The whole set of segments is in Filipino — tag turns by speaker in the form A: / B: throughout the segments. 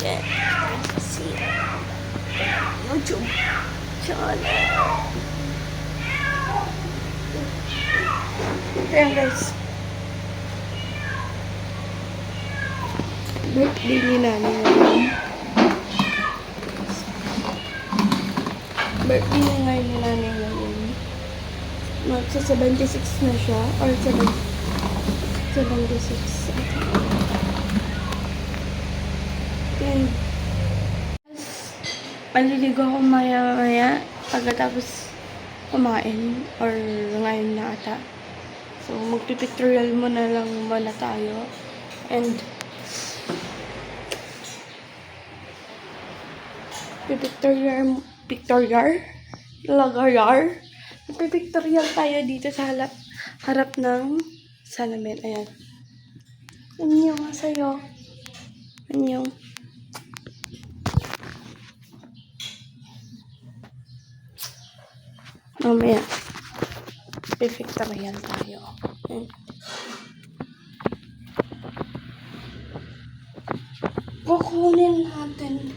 A: akin si YouTube channel. Ayan guys. Birthday ni Nani ngayon. Birthday na ngayon ni Nani ngayon. Magsa 76 na siya. Or 76. And maliligo ako maya-maya pagkatapos kumain. Or ngayon na ata. So, magpipictorial muna lang muna tayo. And Pipictorial tayo dito sa harap ng salamin. Ayan. Anyong sa'yo. Anyong. Mamaya. Pipictorial tayo. Ayan. Kukunin natin.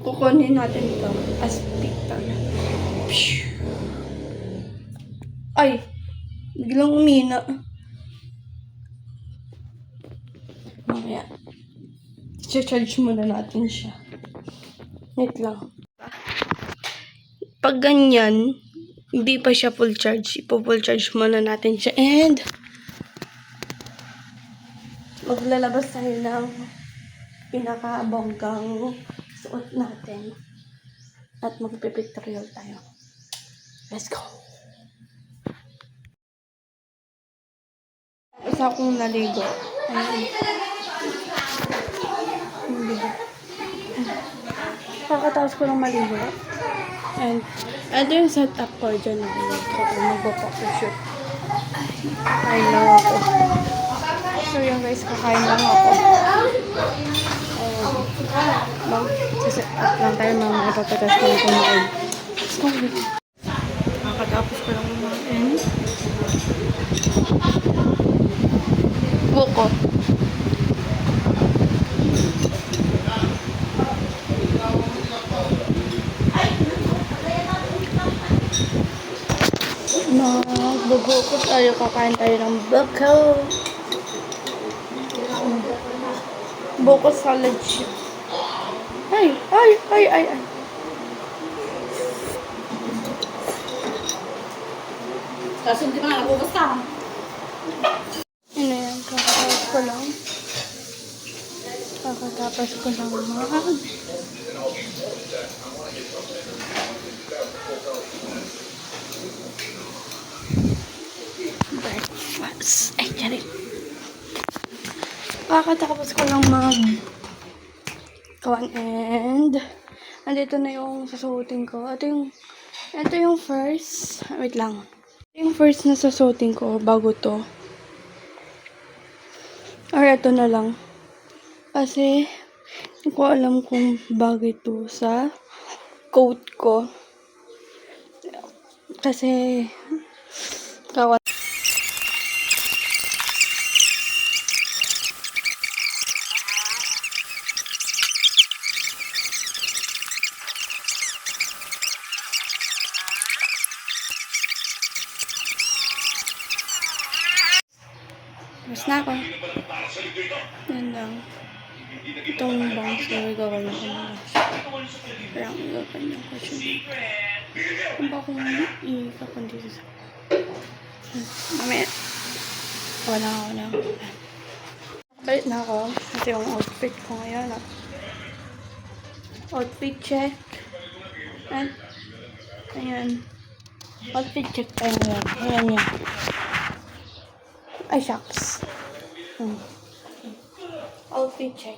A: Kukunin natin ito as picture. Ay! Biglang umina. Mamaya. I-charge muna natin siya. Wait lang. Pag ganyan, hindi pa siya full charge. Ipo-full charge muna natin siya. And maglalabas tayo ng pinaka-bonggang suot natin. At magpipictorial tayo. Let's go! Isa akong naligo. Ayan. Kakataos ko lang maligo. And ito yung setup ko dyan. Kapag magpo-photoshoot. Kain lang ako. So yun guys, kakain lang ako. Mag-set up lang tayo mga ipapatas ko yung kumain. Let's go. Kakatapos ko lang kumain. Buko. Magbubuko tayo, kakain tayo ng buko. Buko salad siya. Ay.
B: Kasi hindi pa nga nabukas ka.
A: Ano yan, kakatapos ko lang. Breakfast. Ay, dyan. Kakatapos ko lang kawan and andito na yung susuotin ko. Ito yung first. Wait lang. Ito yung first na susuotin ko bago to. Or ito na lang. Kasi hindi ko alam kung bagay to sa coat ko. Kasi kawan. Mas na ako. Yan lang. Itong bangs na gagawin ko na. Parang gagawin ko siya. Kung ba kung i-kapon dito sa... Mamaya. Wala. Balik na ako. Ito yung outfit ko ngayon. Outfit check. And, ayan. Outfit check tayo ngayon. Ayan yan. Ay, shucks. Outfit check.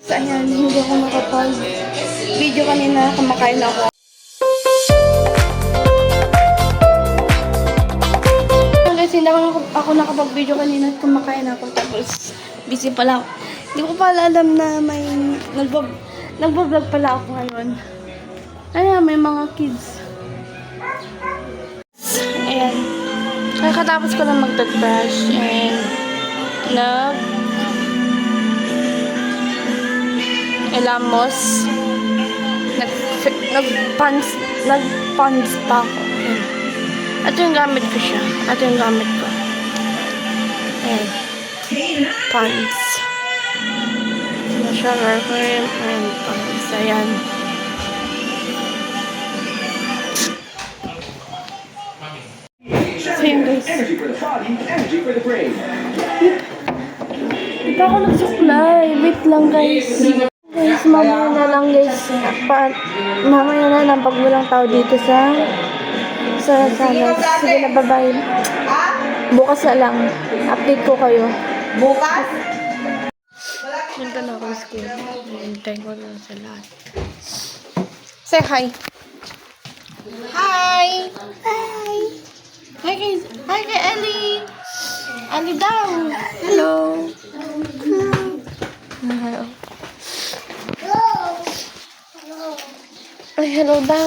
A: So, ayan, hindi ako makapag-video kanina. Kumakain ako. Kasi hindi ako nakapag-video kanina at kumakain ako. Tapos, busy pala ako. Hindi ko pala alam na may nagbablog pala ako ngayon. Ayan, may mga kids. Ayan. Kakatapos ko lang mag-toothbrush and elamos. Nag-pons pa ako. Ayan. Ito yung gamit ko siya. Ito yung gamit ko. Ayan. Pons. Shower cream and pons. Ayan. So yun guys.
C: Energy for the body, energy for the brain.
A: Hindi ako nagsuklay. Wait lang guys. Guys, mamaya na lang guys. Mamaya na lang pag walang tao dito sa salas. Sige na, bye-bye. Bukas na lang. Update ko kayo.
B: Bukas?
A: Punta na ako sa school. Hintayin ko na sa lahat. Say hi. Hi! Hi! Hi guys! Hi kay Ellie! Ellie daw! Hello! Hello! Ay, hello daw!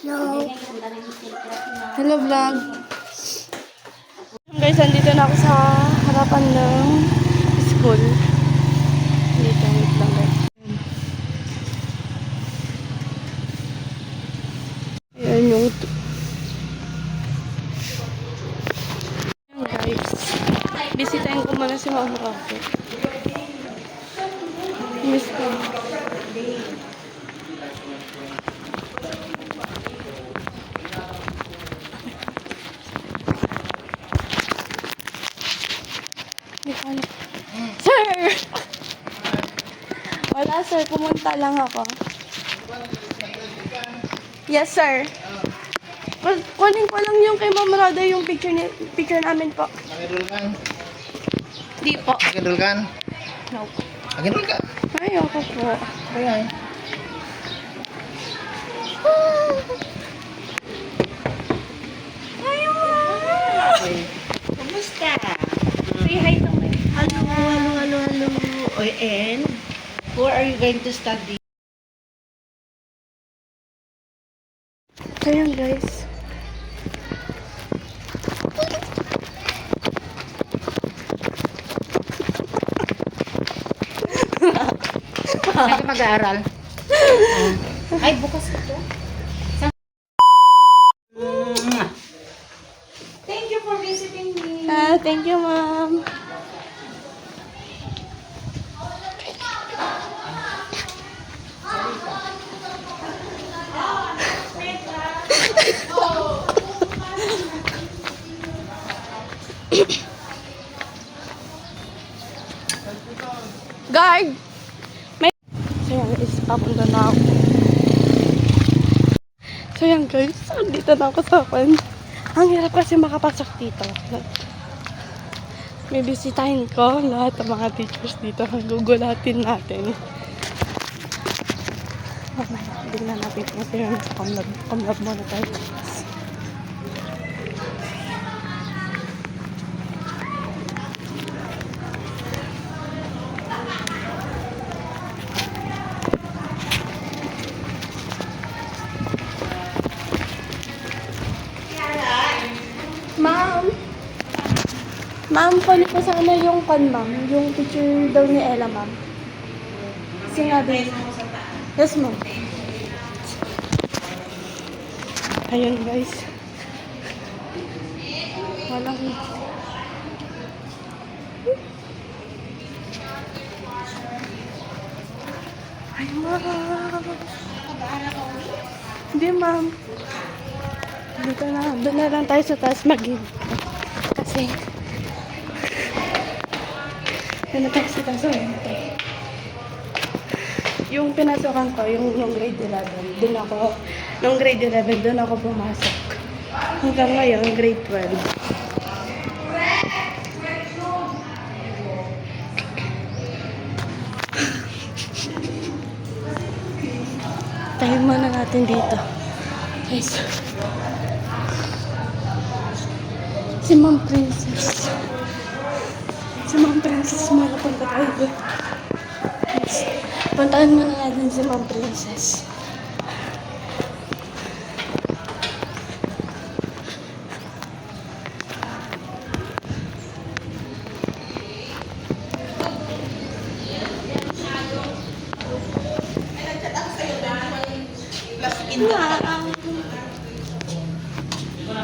A: Hello! Hello vlog! Guys, andito na ako sa harapan ng school. Dito, wait lang guys. Ayan yung guys. Bisitahin ko muna si Mama Rafi. Miss ko. Sir! Wala sir, pumunta lang ako. Yes sir. Kunin ko lang yung kay Ma'am Roda yung picture namin po.
D: Nag-enroll ka?
A: Di po.
D: Nag-enroll ka?
A: No.
D: Nag-enroll ka?
A: Ayoko po.
D: Kaya eh.
B: Kumusta?
A: Say hi to me.
B: Hello. Oy, and where are you going to study?
A: So yun guys.
B: Saan ka mag-aaral? Ay, bukas ito. Thank you for visiting me.
A: Thank you ma'am. Guard! May... So yan guys, papunta na ako. So yan guys, dito na ako sa akin. Ang hirap kasi makapasok dito. May bisitahin ko lahat ng mga teachers dito. Gugulatin natin. Mamaya, tignan natin kung sino yung kumlab muna tayo. Ma'am, kunin ko sana yung ma'am. Yung picture daw ni Ella, ma'am. Sinabi. Yes, ma'am. Ayun, guys. Walang... Ay, ma'am. Hindi, ma'am. Dito na. Doon na lang tayo sa taas mag-give. Kasi... Ano tayo sa taas? Yung pinasokan ko, yung grade 11, doon ako, nung grade 11, doon ako pumasok. Hanggang ngayon, grade 12. Tayo muna natin dito. Guys. Si Ma'am Princess. Si Ma'am Princess, makapunta tayo doon. Yes. Puntahan muna natin si Ma'am Princess.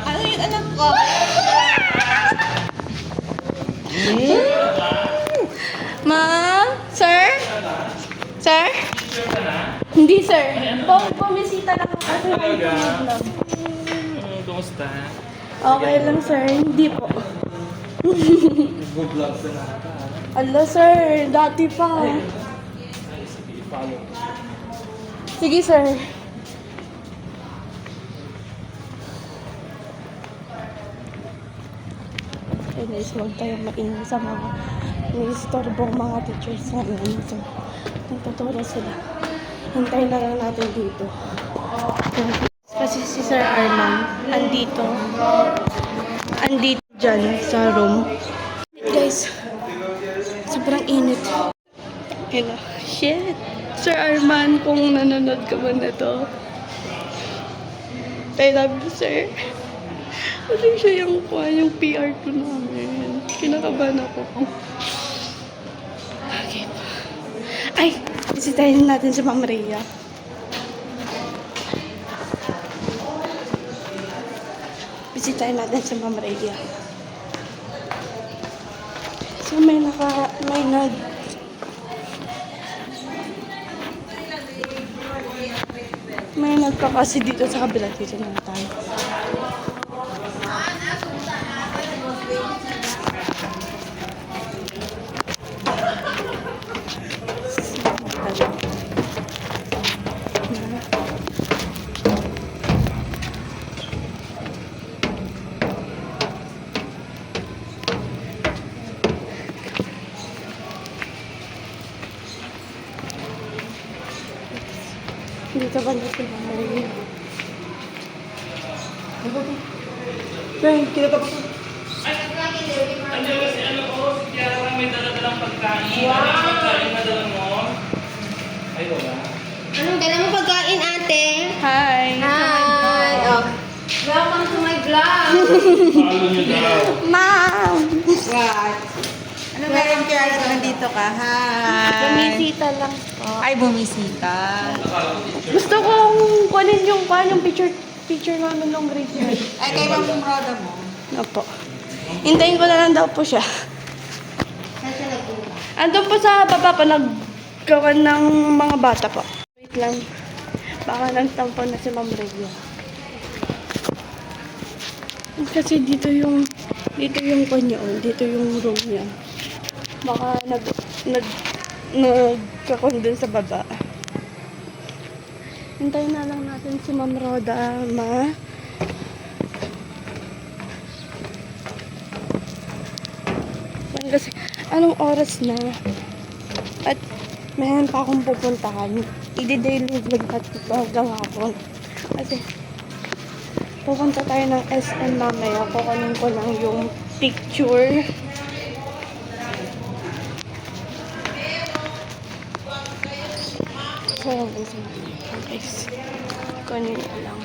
B: Ano yung anak ko?
A: Ma'am? Sir? Sir? Hindi, sir. Bumisita lang ako kasi may tulog lang.
E: Kumusta?
A: Okay lang, sir. Hindi po.
E: Good vlog sa nakaka.
A: Ala, sir. Dati pa.
E: Sige, follow.
A: Sige, sir. Okay, guys. Huwag tayong maingay sa mga istorbong mga teachers ngayon. So, nagtuturo sila. Hintayin na lang natin dito. Kasi si Sir Arman, andito dyan sa room. Guys, sobrang init. Ayun na. Shit. Sir Arman, kung nanonood ka man na to. I love you, sir. Kasi siya yung PR2 namin. Kinakabahan ako. Okay. Ay! Bisitahin natin si Ma'am Rhea. Bisitahin natin si Ma'am Rhea. So may nagkakasi dito sa kabila. Dito na tayo. Dito ba na si Ma'am Rhea? Frank, kita pa.
E: Andiyan kasi ano ko, si Kiara may dala-dalang pagkain. Wow! Ano yung pagkain na dala mo? Ay, wala.
B: Anong dala mo pagkain, ate?
A: Hi!
B: Hi! Oh. Welcome to my vlog!
E: Follow nyo daw.
A: Ma'am!
F: What? Ano meron Charles? Nandito ka? Hi!
A: Bumisita lang po.
F: Ay, bumisita.
A: Gusto kong kunin yung picture namin ng grade 9.
F: Ay, kay Ma'am Roda mo.
A: Opo. Hintayin ko na lang daw po siya.
B: Saan siya nagpunta?
A: Andun po sa baba po, nagkawan ng mga bata po. Wait lang. Baka nagtampo na si Ma'am Rhea. Kasi dito yung kanya, dito yung room niya. Baka nagkakon sa baba. Hintayin na lang natin si Ma'am Roda, ma. Kasi anong oras na? At mayroon pa akong pupuntahan. I-daily vlog natin hanggang hapon. Kasi pupunta tayo ng SM mamaya. Kukunin ko lang yung picture. So, guys. Kunin ko lang.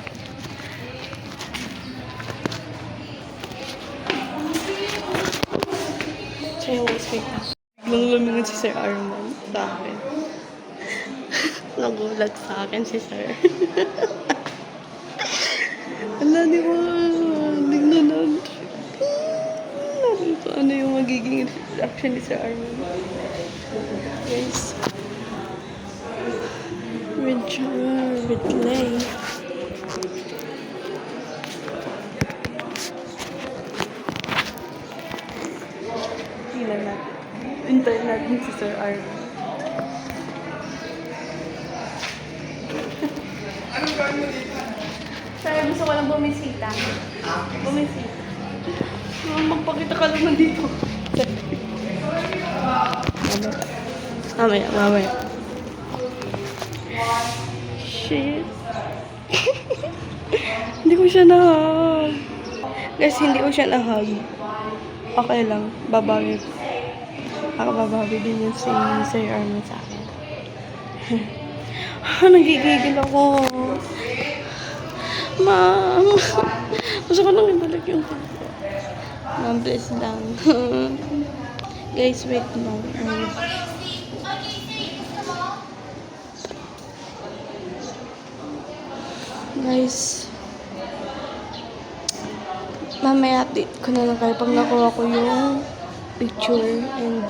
A: So, yung wait lang. Biglang lumingon si Sir Arman sa akin. Nagulat sa akin si Sir. Ala, di ba? Nagnanan. Ano yung magiging reaction ni Sir Arman? Guys. With Lay. Tingnan natin. Hintayin natin si Sir Arman. Sir, gusto ko lang bumisita. Bumisita. Magpakita ka naman dito. Mamaya. Shit. Hindi ko siya na-hug. Guys, hindi ko siya na-hug. Okay lang. Babawi. nakakababawi din yun si Sir Arman sa akin. Nagigigil ako. Ma'am. Gusto ko nang ibalik yung Ma'am, bless lang. Guys, wait lang. Guys, mamaya update ko na lang kayo pag nakuha ko yung picture and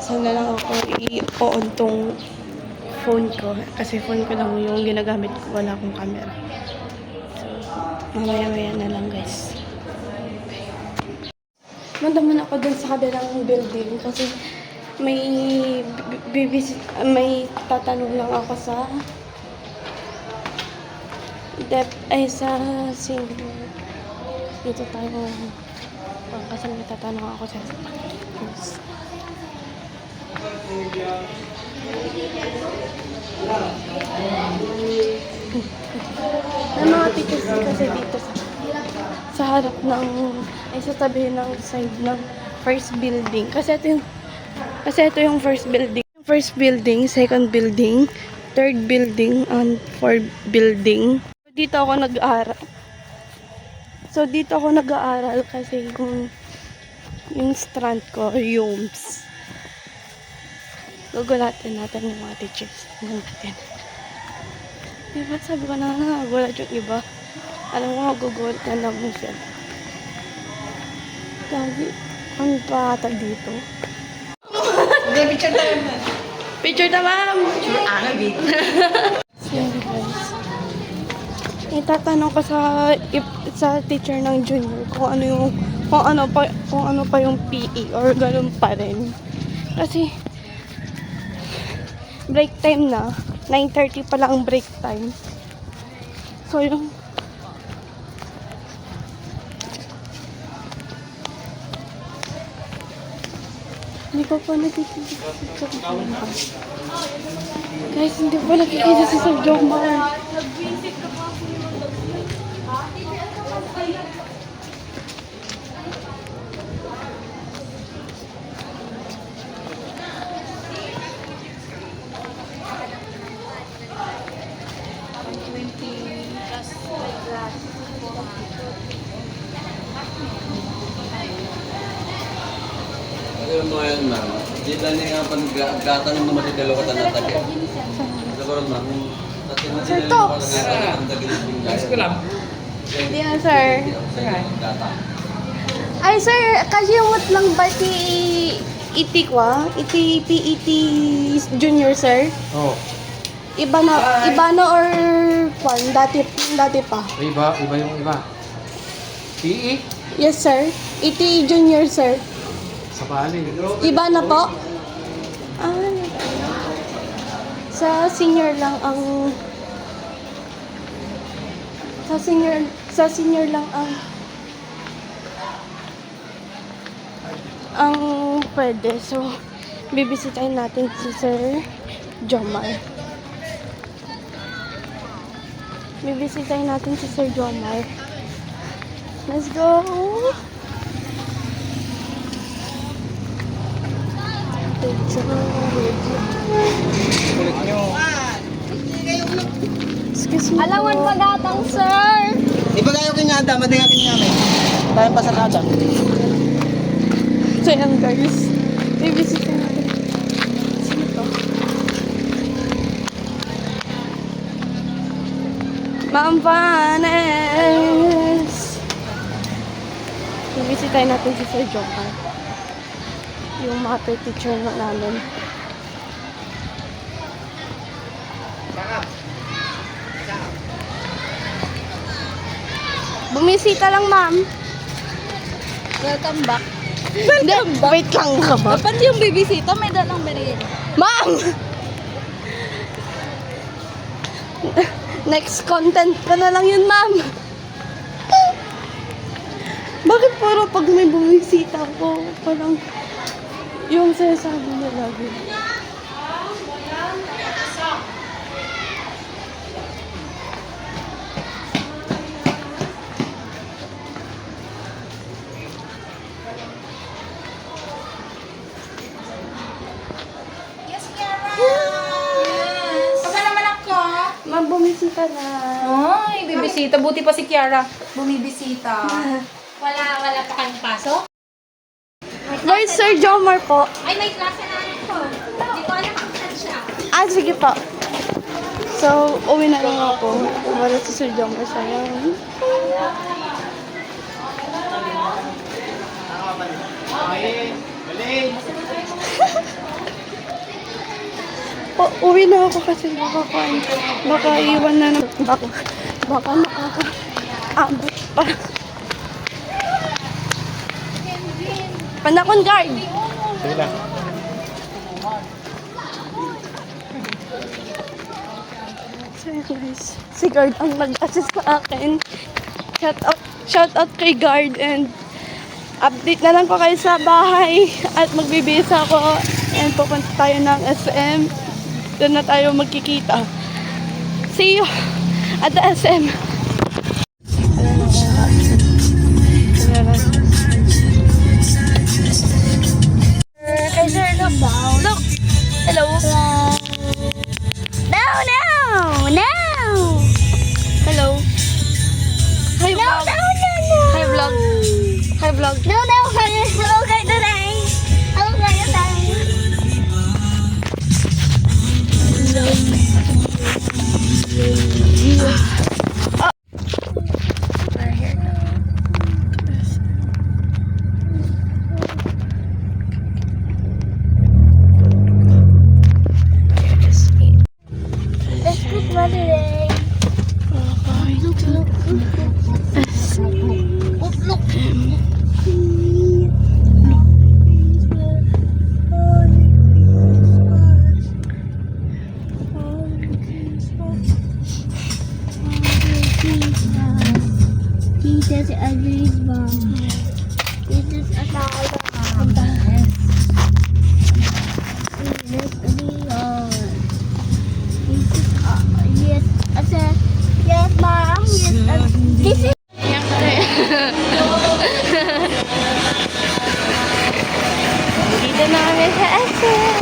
A: sana lang ako i-on tong phone ko kasi phone ko lang yung ginagamit ko, wala akong camera. So, mamaya-maya na lang guys. Mandaman ako dun sa kabilang building kasi may tatanong lang ako sa sa single. Dito tayo kasi may tatanong ako sa may mga teachers kasi dito sa harap ng sa tabi ng side ng first building kasi ito yung first building, second building, third building, and fourth building. Dito ako nag-aaral kasi yung strand ko, UMS. Gugulatin natin yung mga teachers natin. Diba sabi ko na nagulat yung iba. Alam mo, magugulat na naman siya. Lagi, ang patag dito.
B: Picture tayo na.
A: Picture na, ma'am! So, guys. Itatanong ko sa teacher ng junior kung ano pa yung PE or ganun pa rin. Kasi break time na. 9:30 pa lang break time. So, yung hindi ko pa nakikita. Guys, hindi ko pa nakikita si Sir Jomar.
G: Alam mo yan, ma'am. Di dali nga pag-gatan ng mga dalawa ka na taga. Siguro, ma'am.
A: Sir Tox!
E: Guys ko lang.
A: Hindi na, sir. Ay, sir, kasyamot lang ba iti kwa? Iti PET junior, sir?
D: Oo.
A: Iba na or kwan? Dati pa.
D: Iba yung iba. PE?
A: Yes, sir. Iti junior, sir.
D: Sa bali.
A: Iba na po? Ah, sa senior lang ang lang ang pwede. So, bibisitahin natin si Sir Jomar. Let's go! Excuse me. Alawan magatang, sir!
B: Ibagayo kinyada, madinga kinyada. Tayo pa sa kada.
A: So yan guys, bibisita natin. Sino to? Ma'am Vanes! Bibisitahin natin si Sir Jomar. Yung mga teacher na namin. Bumisita lang, ma'am.
F: Welcome back.
A: Wait lang ka ba?
F: Dapat yung bibisita, may dalang merienda.
A: Ma'am! Next content ka na lang yun, ma'am. Bakit parang pag may bumisita ko, parang yung sinasabi niya lagi. ka na.
H: Ay, bibisita. Buti pa si Kiara. Bumibisita.
I: Wala pa kayong pasok?
A: Where's Sir Jomar po?
I: Ay, may klase na ako. Hindi ko alam kung saan siya.
A: Sige po. So, uwi na lang ako. Wala si Sir Jomar sayang. Uwi na ako kasi baka iwan na baka nakakaabot pa. Panakon guard! So guys, si guard ang nag-assist sa akin. Shout out kay guard and update na lang ko kayo sa bahay at magbibisa ako and pupunta tayo ng SM. Doon na tayo magkikita. See you at the SM. Kay Sir, look. Look. Hello. No. Hello. Hi vlog. Hi vlog. Hi vlog.
I: Hello kayo today. Hello kayo today. Let's go today. Jesus agrees ba? Jesus agrees ba? Jesus agrees. Yes, I said, yes, mom. Yes, this is.
A: Dito na kami sa SM.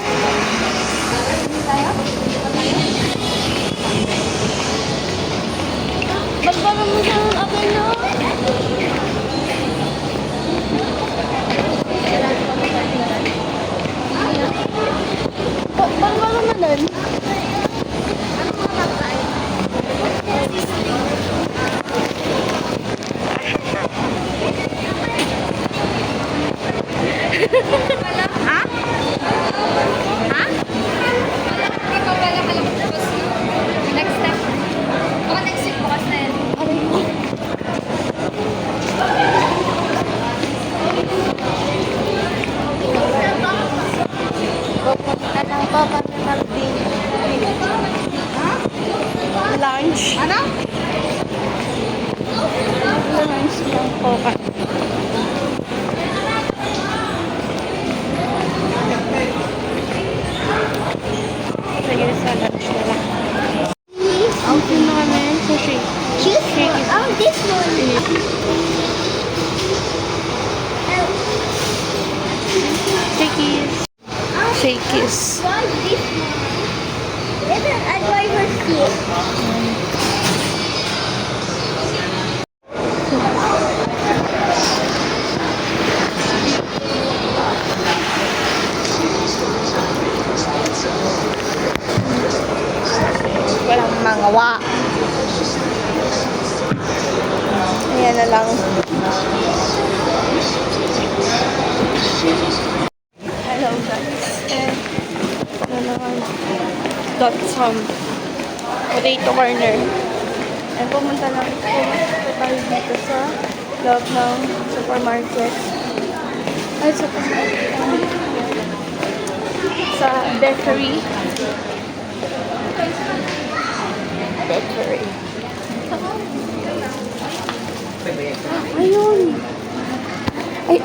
A: Bagbara mo sa akin, no? Bagbara mo nun.
H: Next step. Baka next week bukas na yan.
A: Pupunta lang po kami lunch.
H: Ano?
A: Lunch lang po kami. Sige, sa lunch na lang. Okay na kami sa shake.
I: Choose one. Oh, this one.
A: Shakies. Shakies.
I: Why this one? This is a driver's seat.
A: Walang mangawa. Ayan na lang. Hello guys. And ano naman, got some potato corner. And pumunta tayo dito sa loob ng supermarket. Ay, supermarket. Sa bakery. Bakery. Ayun. Ay,